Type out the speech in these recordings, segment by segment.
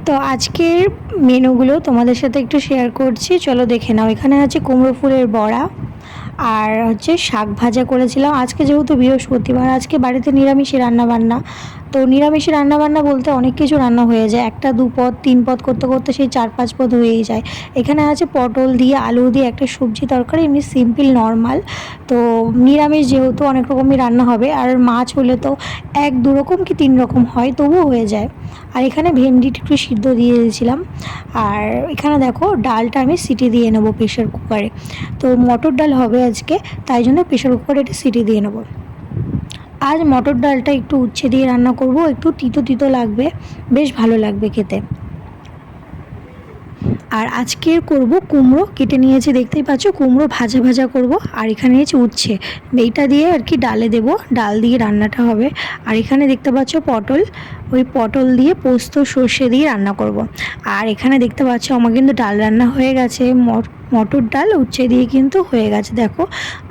তো আজকের মেনুগুলো তোমাদের সাথে একটু শেয়ার করছি, চলো দেখে নাও। এখানে আছে কুমড়ো ফুলের বড়া, আর হচ্ছে শাক ভাজা করেছিলাম। আজকে যেহেতু বৃহস্পতিবার, আজকে বাড়িতে নিরামিষই রান্নাবান্না। তো নিরামিষে রান্নাবান্না বলতে অনেক কিছু রান্না হয়ে যায়, একটা দু পদ তিন পদ করতে করতে সেই 4-5 পদ হয়েই যায়। এখানে আছে পটল দিয়ে আলু দিয়ে একটা সবজি তরকারি, এমনি সিম্পল নর্মাল। তো নিরামিষ যেহেতু অনেক রকমই রান্না হবে, আর মাছ হলে তো 1-2 রকম কি 3 রকম হয়, তবুও হয়ে যায়। আর এখানে ভেন্ডি একটু সিদ্ধ দিয়ে দিয়েছিলাম। আর এখানে দেখো ডালটা আমি সিটি দিয়ে নেবো প্রেশার কুকারে। তো মটর ডাল হবে আজকে, তাই জন্য প্রেশার কুকারে একটা সিটি দিয়ে নেবো। আজ মটর ডালটা একটু উচ্ছে দিয়ে রান্না করব, একটু তিতো তিতো লাগবে, বেশ ভালো লাগবে খেতে। আর আজকের করব কুমড়ো, কেটে নিয়েছি দেখতেই পাচ্ছ, কুমড়ো ভাজা ভাজা করব। আর এখানে নিয়েছি উচ্ছে, এইটা দিয়ে আর কি ডালে দেব, ডাল দিয়ে রান্নাটা হবে। আর এখানে দেখতে পাচ্ছ পটল, ওই পটল দিয়ে পোস্ত সর্ষে দিয়ে রান্না করব। আর এখানে দেখতে পাচ্ছ আমার কিন্তু ডাল রান্না হয়ে গেছে, মটর ডাল উচ্ছে দিয়ে কিন্তু হয়ে গেছে। দেখো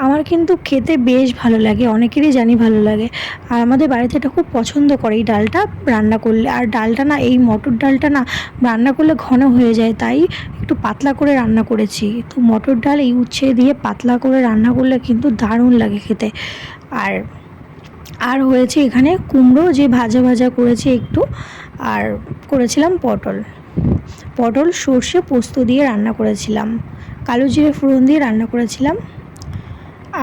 আমার কিন্তু খেতে বেশ ভালো লাগে, অনেকেরই জানি ভালো লাগে। আর আমাদের বাড়িতে এটা খুব পছন্দ করে এই ডালটা রান্না করলে। আর ডালটা না, এই মটর ডালটা না রান্না করলে ঘন হয়ে যায়, তাই একটু পাতলা করে রান্না করেছি। তো মটর ডাল এই উচ্ছে দিয়ে পাতলা করে রান্না করলে কিন্তু দারুণ লাগে খেতে। আর আর হয়েছে এখানে কুমড়ো যে ভাজা ভাজা করেছি একটু, আর করেছিলাম পটল সর্ষে পোস্ত দিয়ে রান্না করেছিলাম, কালো জিরে ফোড়ন দিয়ে রান্না করেছিলাম।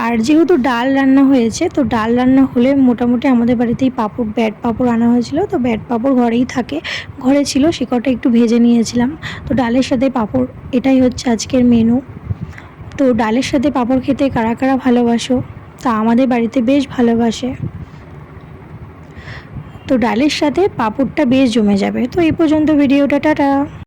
আর যেহেতু ডাল রান্না হয়েছে, তো ডাল রান্না হলে মোটামুটি আমাদের বাড়িতেই ব্যাট পাঁপড় আনা হয়েছিল। তো ব্যাট পাঁপড় ঘরেই থাকে, ঘরে ছিল, সে কটা একটু ভেজে নিয়েছিলাম। তো ডালের সাথে পাঁপড়, এটাই হচ্ছে আজকের মেনু। তো ডালের সাথে পাঁপড় খেতে কারা কারা ভালোবাসো? তা আমাদের বাড়িতে বেশ ভালোবাসে। তো ডালের সাথে পাঁপড়টা বেশ জমে যাবে। তো এই পর্যন্ত ভিডিওটা, টাটা।